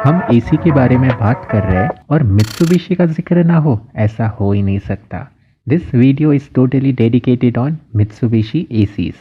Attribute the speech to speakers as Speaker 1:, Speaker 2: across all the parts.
Speaker 1: हम एसी के बारे में बात कर रहे हैं और मित्सुबिशी का जिक्र ना हो, ऐसा हो ही नहीं सकता। This video is totally dedicated on Mitsubishi ACs.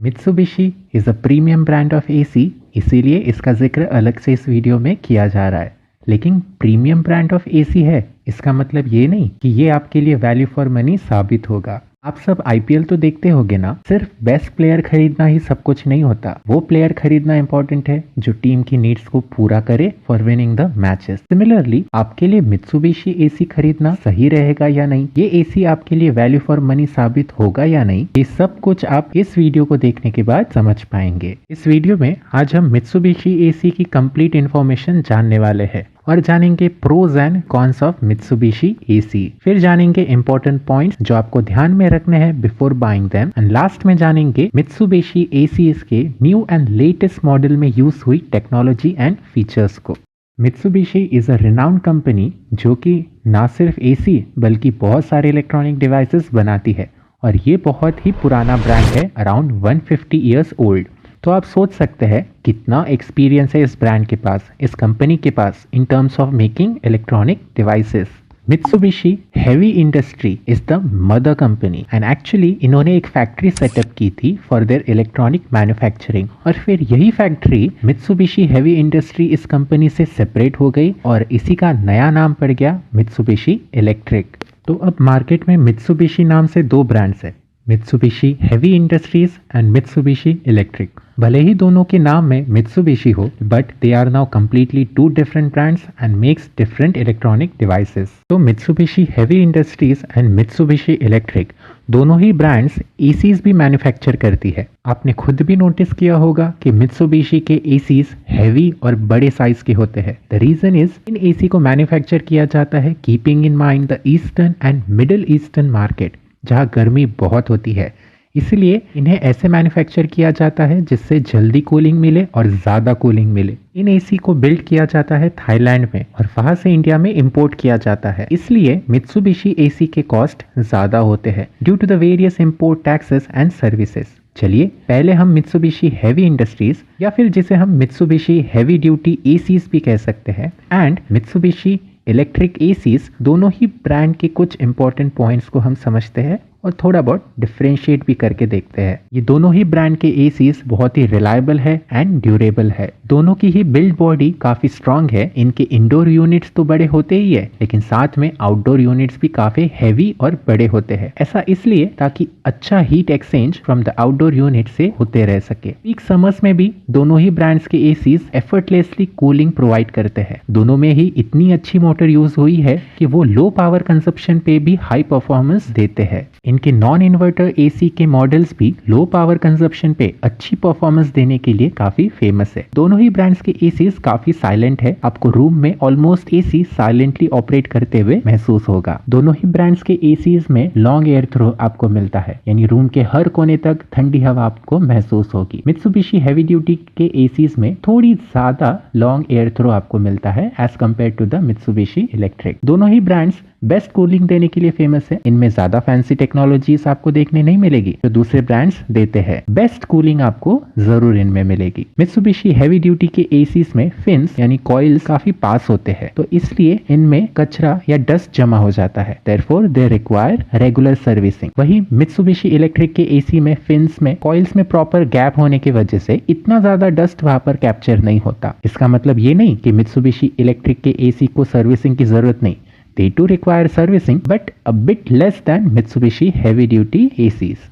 Speaker 1: Mitsubishi is a premium brand of AC, इसीलिए इसका जिक्र अलग से इस वीडियो में किया जा रहा है। लेकिन प्रीमियम ब्रांड ऑफ एसी है, इसका मतलब ये नहीं कि ये आपके लिए वैल्यू फॉर मनी साबित होगा। आप सब आईपीएल तो देखते होंगे ना। सिर्फ बेस्ट प्लेयर खरीदना ही सब कुछ नहीं होता, वो प्लेयर खरीदना इंपॉर्टेंट है जो टीम की नीड्स को पूरा करे for winning the matches. Similarly आपके लिए मित्सुबिशी एसी खरीदना सही रहेगा या नहीं, ये एसी आपके लिए वैल्यू फॉर मनी साबित होगा या नहीं, ये सब कुछ आप इस वीडियो को देखने के बाद समझ पाएंगे। इस वीडियो में आज हम मित्सुबिशी एसी की कंप्लीट इन्फॉर्मेशन जानने वाले हैं और जानेंगे pros and cons of Mitsubishi AC. फिर जानेंगे इंपॉर्टेंट पॉइंट्स जो आपको ध्यान में रखने हैं before buying them, and last में जानेंगे मित्सुबिशी एसीज के न्यू एंड लेटेस्ट मॉडल में यूज हुई टेक्नोलॉजी एंड फीचर्स को। Mitsubishi is a renowned company जो कि ना सिर्फ एसी बल्कि बहुत सारे इलेक्ट्रॉनिक डिवाइसेस बनाती है और ये बहुत ही पुराना ब्रांड है, अराउंड 150 ईयर्स ओल्ड। तो आप सोच सकते हैं कितना एक्सपीरियंस है इस ब्रांड के पास, इस कंपनी के पास in terms of making electronic devices. Mitsubishi heavy industry is the mother company and actually इन्होंने एक फैक्ट्री सेटअप की थी फॉर देयर इलेक्ट्रॉनिक मैन्युफैक्चरिंग, और फिर यही फैक्ट्री मित्सुबिशी हेवी इंडस्ट्री इस कंपनी से सेपरेट हो गई और इसी का नया नाम पड़ गया मित्सुबिशी इलेक्ट्रिक। तो अब मार्केट में मित्सुबिशी नाम से दो ब्रांड्स है, Mitsubishi heavy industries and Mitsubishi electric. भले ही दोनों के नाम में मित्सुबिशी हो, but they are now completely two different brands and makes different electronic devices. तो Mitsubishi heavy industries and Mitsubishi electric दोनों ही ब्रांड्स एसीज भी मैन्युफैक्चर करती है। आपने खुद भी नोटिस किया होगा कि मित्सुबिशी के एसीज हैवी और बड़े साइज के होते हैं। द रीजन इज इन एसी को मैन्युफैक्चर किया जाता है keeping in mind the eastern and middle eastern market, जहाँ गर्मी बहुत होती है। इसलिए इन्हें ऐसे मैन्युफैक्चर किया जाता है जिससे जल्दी कूलिंग मिले और ज़्यादा कूलिंग मिले। इन एसी को बिल्ड किया जाता है थाईलैंड में और वहाँ से इंडिया में इंपोर्ट किया जाता है। इसलिए मित्सुबिशी एसी के कॉस्ट ज़्यादा होते हैं due to the various import taxes and services. चलिए पहले हम मित्सुबिशी हेवी इंडस्ट्रीज या फिर जिसे हम मित्सुबिशी हेवी ड्यूटी एसीज भी कह सकते हैं एंड मित्सुबिशी इलेक्ट्रिक एसीज दोनों ही ब्रांड के कुछ इंपॉर्टेंट पॉइंट्स को हम समझते हैं और थोड़ा बहुत डिफरेंशिएट भी करके देखते हैं। ये दोनों ही ब्रांड के एसीज बहुत ही रिलायबल है एंड ड्यूरेबल है। दोनों की ही बिल्ड बॉडी काफी स्ट्रांग है। इनके इंडोर यूनिट्स तो बड़े होते ही है, लेकिन साथ में आउटडोर यूनिट्स भी काफी हैवी और बड़े होते हैं। ऐसा इसलिए ताकि अच्छा heat exchange from the outdoor unit से होते रह सके। पीक समर्स में भी दोनों ही ब्रांड्स के एसीज एफर्टलेसली कूलिंग प्रोवाइड करते हैं। दोनों में ही इतनी अच्छी मोटर यूज हुई है कि वो लो पावर कंजप्शन पे भी हाई परफॉर्मेंस देते हैं। इनके नॉन इन्वर्टर एसी के मॉडल्स भी लो पावर कंजप्शन पे अच्छी परफॉर्मेंस देने के लिए काफी फेमस है। दोनों ही ब्रांड्स के एसीज काफी साइलेंट है, आपको रूम में ऑलमोस्ट एसी साइलेंटली ऑपरेट करते हुए महसूस होगा। दोनों ही ब्रांड्स के एसीज में लॉन्ग एयर थ्रो आपको मिलता है, यानी रूम के हर कोने तक ठंडी हवा आपको महसूस होगी। मित्सुबिशी हेवी ड्यूटी के एसीज में थोड़ी ज्यादा लॉन्ग एयर थ्रो आपको मिलता है as compare to the Mitsubishi electric. दोनों ही ब्रांड्स बेस्ट कूलिंग देने के लिए फेमस है। इनमें ज्यादा फैंसी टेक्नोलॉजीज आपको देखने नहीं मिलेगी जो दूसरे ब्रांड्स देते हैं। बेस्ट कूलिंग आपको जरूर इनमें मिलेगी। मित्सुबिशी हेवी ड्यूटी के एसीज में फिन्स यानी कॉइल्स काफी पास होते हैं, तो इसलिए इनमें कचरा या डस्ट जमा हो जाता है। Therefore they require regular servicing. वही मित्सुबिशी इलेक्ट्रिक के एसी में फिन्स में कॉइल्स में प्रॉपर गैप होने की वजह से इतना ज्यादा डस्ट वहां पर कैप्चर नहीं होता। इसका मतलब ये नहीं कि मित्सुबिशी इलेक्ट्रिक के एसी को सर्विसिंग की जरूरत नहीं, they too require servicing but a bit less than Mitsubishi heavy duty ACs.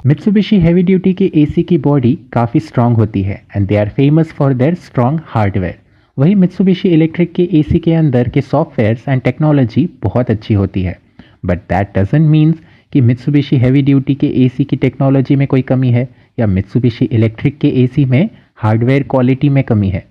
Speaker 1: Mitsubishi heavy duty के AC की बॉडी काफ़ी स्ट्रांग होती है and they are famous for their strong hardware. वही Mitsubishi इलेक्ट्रिक के AC के अंदर के सॉफ्टवेयर्स एंड टेक्नोलॉजी बहुत अच्छी होती है, but that doesn't mean कि Mitsubishi heavy duty के AC की टेक्नोलॉजी में कोई कमी है या Mitsubishi इलेक्ट्रिक के AC में हार्डवेयर क्वालिटी में कमी है।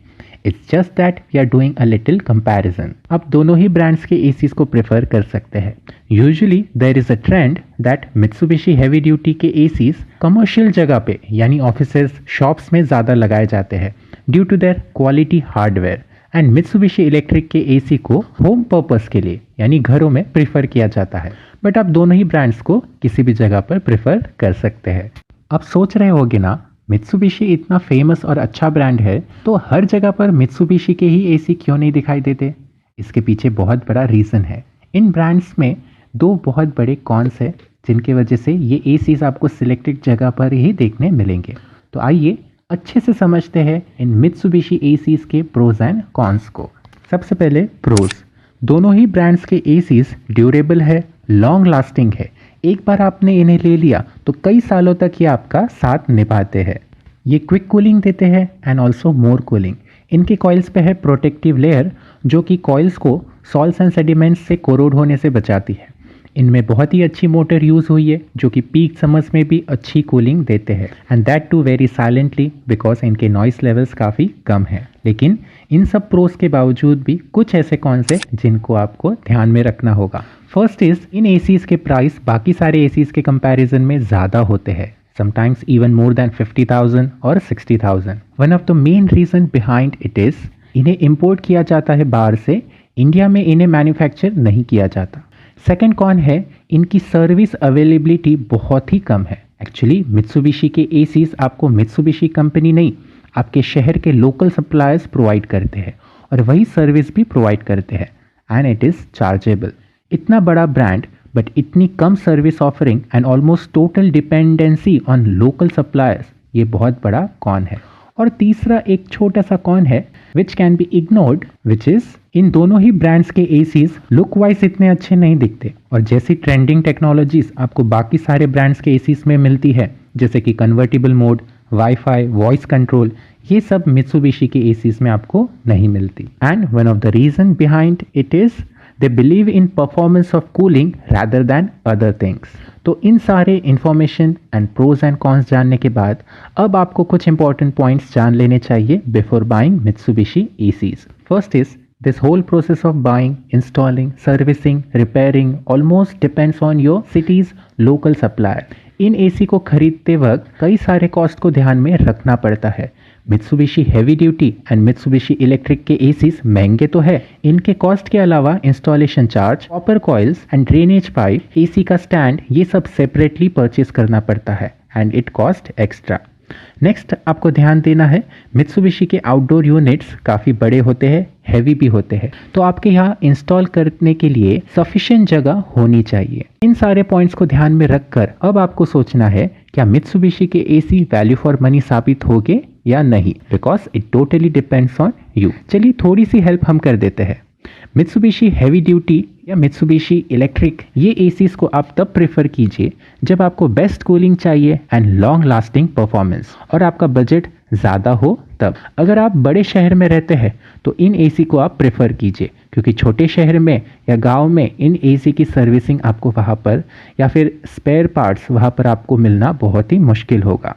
Speaker 1: It's just that we are doing a little comparison. आप दोनों ही ब्रांड्स के एसीज को प्रेफर कर सकते हैं। Usually there is a trend that Mitsubishi heavy duty के एसीज कमर्शियल जगह पे यानी ऑफिसेज, शॉप्स में ज़्यादा लगाए जाते हैं due to their quality hardware, and Mitsubishi electric के एसी को होम पर्पस के लिए यानी घरों में प्रेफर किया जाता है। बट आप दोनों ही ब्रांड्स को किसी भी जगह पर प्रेफर कर सकते हैं। आप सोच रहे होगे ना, मित्सुबिशी इतना फेमस और अच्छा ब्रांड है, तो हर जगह पर मित्सुबिशी के ही एसी क्यों नहीं दिखाई देते? इसके पीछे बहुत बड़ा रीज़न है। इन ब्रांड्स में दो बहुत बड़े कॉन्स है जिनकी वजह से ये एसीज आपको सिलेक्टेड जगह पर ही देखने मिलेंगे। तो आइए अच्छे से समझते हैं इन मित्सुबिशी एसीज के प्रोज एंड कॉन्स को। सबसे पहले प्रोज। दोनों ही ब्रांड्स के एसीज ड्यूरेबल है, लॉन्ग लास्टिंग है। एक बार आपने इन्हें ले लिया तो कई सालों तक ये आपका साथ निभाते हैं। ये क्विक कूलिंग देते हैं एंड ऑल्सो मोर कूलिंग। इनके कॉइल्स पे है प्रोटेक्टिव लेयर जो कि कॉइल्स को सॉल्ट्स एंड सेडिमेंट्स से कोरोड होने से बचाती है। इनमें बहुत ही अच्छी मोटर यूज़ हुई है जो कि पीक समर्स में भी अच्छी कूलिंग देते हैं and that too very silently because इनके नॉइस लेवल्स काफ़ी कम है। लेकिन इन सब प्रोस के बावजूद भी कुछ ऐसे कॉन्स हैं जिनको आपको ध्यान में रखना होगा। फर्स्ट इज इन एसीज के प्राइस बाकी सारे एसीज के कंपैरिजन में ज़्यादा होते हैं, sometimes even more than 50,000 or 60,000. One of the main reason behind it is इन्हें इंपोर्ट किया जाता है बाहर से, इंडिया में इन्हें मैन्युफैक्चर नहीं किया जाता। सेकंड कौन है, इनकी सर्विस अवेलेबिलिटी बहुत ही कम है। एक्चुअली मित्सुबिशी के एसीज आपको मित्सुबिशी कंपनी नहीं, आपके शहर के लोकल सप्लायर्स प्रोवाइड करते हैं और वही सर्विस भी प्रोवाइड करते हैं एंड इट इज़ चार्जेबल। इतना बड़ा ब्रांड बट इतनी कम service offering and almost total dependency on local suppliers, ये बहुत बड़ा कॉन है। और तीसरा एक छोटा सा कॉन है which can be ignored, which is in दोनों ही ब्रांड्स के एसीज लुक वाइज इतने अच्छे नहीं दिखते और जैसी ट्रेंडिंग टेक्नोलॉजीज आपको बाकी सारे ब्रांड्स के एसीज में मिलती है जैसे कि convertible mode, wifi, voice control, ये सब मित्सुबिशी के एसीज में आपको नहीं मिलती। And one of the reason behind it is they believe in performance of cooling rather than other things. तो इन सारे information and pros and cons जानने के बाद अब आपको कुछ इंपॉर्टेंट पॉइंट्स जान लेने चाहिए before buying Mitsubishi ACs. First is this whole process of buying, installing, servicing, repairing almost depends on your city's local supplier. In AC को खरीदते वक्त कई सारे कॉस्ट को ध्यान में रखना पड़ता है। Mitsubishi heavy duty and Mitsubishi electric के एसीज महंगे तो है, इनके कॉस्ट के अलावा installation charge, copper coils and drainage pipe, AC का स्टैंड, ये सब सेपरेटली परचेज करना पड़ता है and it cost extra. Next आपको ध्यान देना है, मित्सुबिशी के आउटडोर यूनिट्स काफ़ी बड़े होते हैं, हैवी भी होते हैं, तो आपके यहाँ इंस्टॉल करने के लिए सफिशिएंट जगह होनी चाहिए। इन सारे पॉइंट्स को ध्यान में रखकर अब आपको सोचना है क्या मित्सुबिशी के एसी वैल्यू फॉर मनी साबित होंगे या नहीं, because it totally depends on you. चलिए थोड़ी सी हेल्प हम कर देते हैं। मित्सुबिशी हेवी ड्यूटी या मित्सुबिशी इलेक्ट्रिक, ये एसीज को आप तब प्रेफर कीजिए जब आपको बेस्ट कूलिंग चाहिए एंड लॉन्ग लास्टिंग परफॉर्मेंस और आपका बजट ज़्यादा हो तब। अगर आप बड़े शहर में रहते हैं तो इन एसी को आप प्रेफर कीजिए, क्योंकि छोटे शहर में या गांव में इन एसी की सर्विसिंग आपको वहाँ पर या फिर स्पेयर पार्ट्स वहाँ पर आपको मिलना बहुत ही मुश्किल होगा।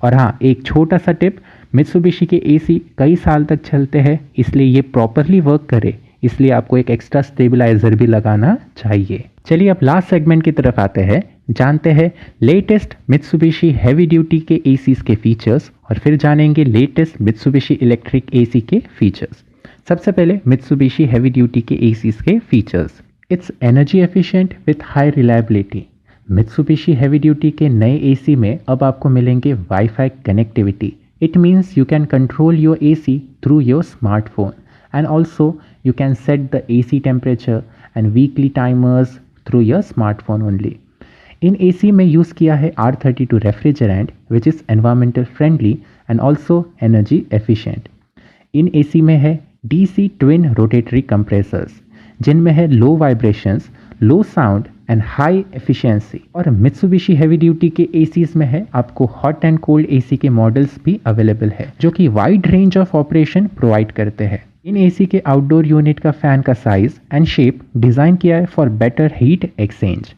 Speaker 1: और हाँ, एक छोटा सा टिप, मित्सुबिशी के एसी कई साल तक चलते हैं, इसलिए ये प्रॉपरली वर्क करे, इसलिए आपको एक एक्स्ट्रा स्टेबलाइजर भी लगाना चाहिए। चलिए अब लास्ट सेगमेंट की तरफ आते हैं, जानते हैं लेटेस्ट मित्सुबिशी हेवी ड्यूटी के एसीज के फीचर्स और फिर जानेंगे लेटेस्ट मित्सुबिशी इलेक्ट्रिक एसी के फीचर्स। सबसे पहले मित्सुबिशी हेवी ड्यूटी के एसीज के features. It's energy efficient with high reliability. Mitsubishi heavy duty के नए एसी में अब आपको मिलेंगे wifi connectivity. It means you can control your AC through your smartphone and also you can set the AC temperature and weekly timers through your smartphone only. In AC में use किया है R32 refrigerant which is environmental friendly and also energy efficient. In AC में है DC twin rotatory compressors जिनमें है low vibrations, low sound and high efficiency। और Mitsubishi heavy duty के ACs में है आपको हॉट एंड कोल्ड AC के मॉडल्स भी अवेलेबल है जो कि wide range of operation provide करते हैं। इन एसी के आउटडोर यूनिट का फैन का साइज एंड शेप डिज़ाइन किया है फॉर बेटर हीट एक्सचेंज।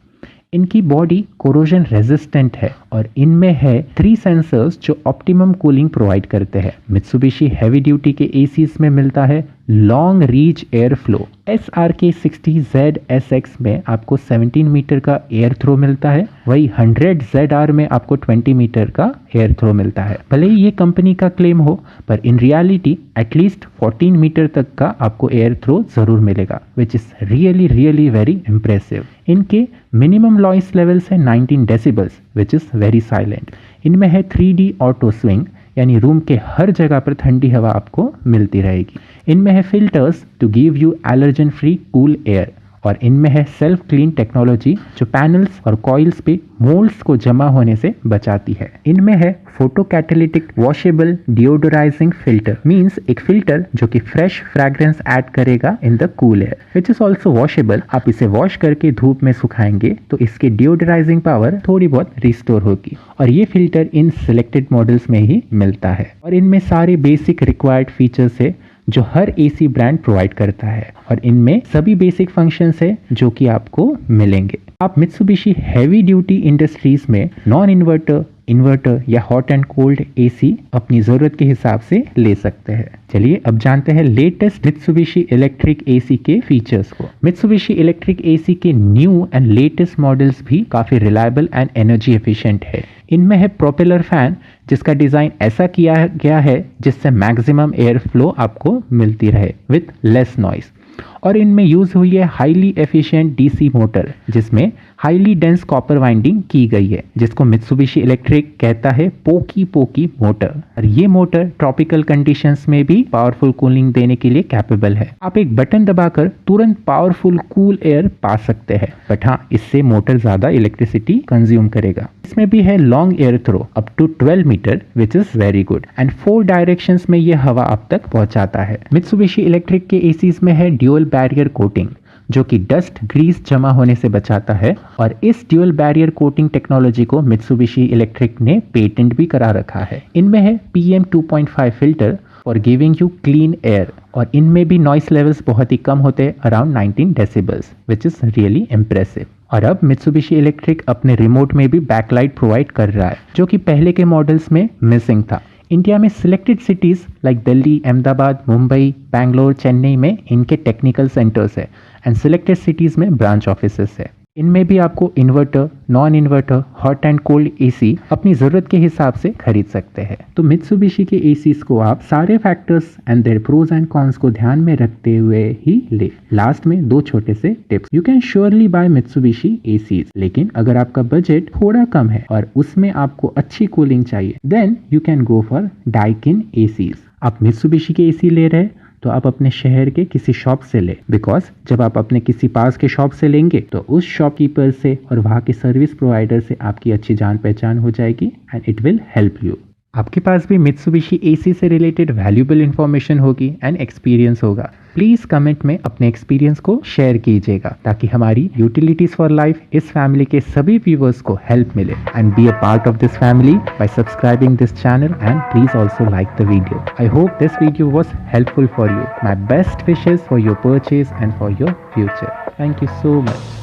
Speaker 1: इनकी बॉडी कोरोजन रेजिस्टेंट है और इनमें है 3 सेंसर्स जो ऑप्टिमम कूलिंग प्रोवाइड करते हैं। मित्सुबिशी हेवी ड्यूटी के एसीज में मिलता है long reach air flow. SRK60ZSX में आपको 17 मीटर का एयर थ्रो मिलता है, वही 100ZR में आपको 20 मीटर का एयर थ्रो मिलता है। भले ही ये कंपनी का क्लेम हो, पर इन रियलिटी एटलीस्ट 14 मीटर तक का आपको एयर थ्रो जरूर मिलेगा, which is really really very impressive. इनके मिनिमम नॉइस लेवल्स है 19 decibels, which is very silent. इनमें है 3D ऑटो स्विंग, यानी रूम के हर जगह पर ठंडी हवा आपको मिलती रहेगी। इनमें है filters to give you allergen free cool air, और इनमें है सेल्फ क्लीन टेक्नोलॉजी जो पैनल्स और कॉइल्स पे मोल्ड्स को जमा होने से बचाती है। इनमें है photo catalytic washable deodorising filter, means एक फिल्टर जो कि फ्रेश फ्रेग्रेंस ऐड करेगा in the cool air, which is also washable. आप इसे वॉश करके धूप में सुखाएंगे तो इसकी डिओडोराइजिंग पावर थोड़ी बहुत रिस्टोर होगी, और ये फिल्टर इन सिलेक्टेड मॉडल्स में ही मिलता है। और इनमें सारे बेसिक रिक्वायर्ड फीचर्स है जो हर एसी ब्रांड प्रोवाइड करता है, और इनमें सभी बेसिक फंक्शंस है जो कि आपको मिलेंगे। आप मित्सुबिशी हैवी ड्यूटी इंडस्ट्रीज में नॉन इन्वर्टर, इन्वर्टर या हॉट एंड कोल्ड एसी अपनी जरूरत के हिसाब से ले सकते हैं। चलिए अब जानते हैं लेटेस्ट मित्सुबिशी इलेक्ट्रिक एसी के फीचर्स को। मित्सुबिशी इलेक्ट्रिक एसी के न्यू एंड लेटेस्ट मॉडल्स भी काफी रिलायबल एंड एनर्जी एफिशिएंट है। इनमें है प्रोपेलर फैन, जिसका डिजाइन ऐसा किया गया है जिससे मैक्सिमम एयर फ्लो आपको मिलती रहे विथ लेस नॉइस। और इनमें यूज हुई है हाईली एफिशिएंट डीसी मोटर, जिसमें हाईली डेंस कॉपर वाइंडिंग की गई है, जिसको मित्सुबिशी इलेक्ट्रिक कहता है पोकी पोकी मोटर। और ये मोटर ट्रॉपिकल कंडीशंस में भी पावरफुल कूलिंग देने के लिए कैपेबल है। आप एक बटन दबाकर तुरंत पावरफुल कूल एयर पा सकते हैं, बट हाँ, इससे मोटर ज्यादा इलेक्ट्रिसिटी कंज्यूम करेगा। इसमें भी है long air throw up to 12 meter, which is very good, and 4 directions में ये हवा आप तक पहुंचाता है। मित्सुबिशी इलेक्ट्रिक के एसीज में है ड्यूअल बैरियर कोटिंग, जो कि डस्ट ग्रीस जमा होने से बचाता है, और इस ड्यूअल बैरियर कोटिंग टेक्नोलॉजी को मित्सुबिशी इलेक्ट्रिक ने पेटेंट भी करा रखा है। इनमें है PM 2.5 filter for giving you clean air, और इनमें भी नॉइस लेवल्स बहुत ही कम होते हैं, around 19 decibels, which is really impressive. और अब मित्सुबिशी इलेक्ट्रिक अपने रिमोट में भी बैकलाइट प्रोवाइड कर रहा है, जो कि पहले के मॉडल्स में मिसिंग था। इंडिया में selected cities like Delhi, Ahmedabad, Mumbai, Bangalore, Chennai में इनके टेक्निकल सेंटर्स है, एंड सिलेक्टेड सिटीज में ब्रांच ऑफिसेस है। इनमें भी आपको inverter, non inverter, hot and cold AC अपनी जरूरत के हिसाब से खरीद सकते हैं। तो मित्सुबिशी के एसीज को आप सारे factors and their pros and cons को ध्यान में रखते हुए ही ले। लास्ट में 2 छोटे से tips. You can surely buy Mitsubishi ACs, लेकिन अगर आपका बजट थोड़ा कम है और उसमें आपको अच्छी कूलिंग चाहिए, then you can go for Daikin ACs. आप मित्सुबिशी के एसी ले रहे तो आप अपने शहर के किसी शॉप से ले, बिकॉज जब आप अपने किसी पास के शॉप से लेंगे तो उस शॉपकीपर से और वहाँ के सर्विस प्रोवाइडर से आपकी अच्छी जान पहचान हो जाएगी, and it will help you. आपके पास भी मित्सुबिशी एसी से रिलेटेड वैल्यूबल इंफॉर्मेशन होगी एंड एक्सपीरियंस होगा। प्लीज कमेंट में अपने एक्सपीरियंस को शेयर कीजिएगा, ताकि हमारी यूटिलिटीज फॉर लाइफ इस फैमिली के सभी व्यूवर्स को हेल्प मिले। And be a part of this family by subscribing this channel, and please also like the video. I hope this video was helpful for you. My best wishes for your purchase and for your future. Thank you so much.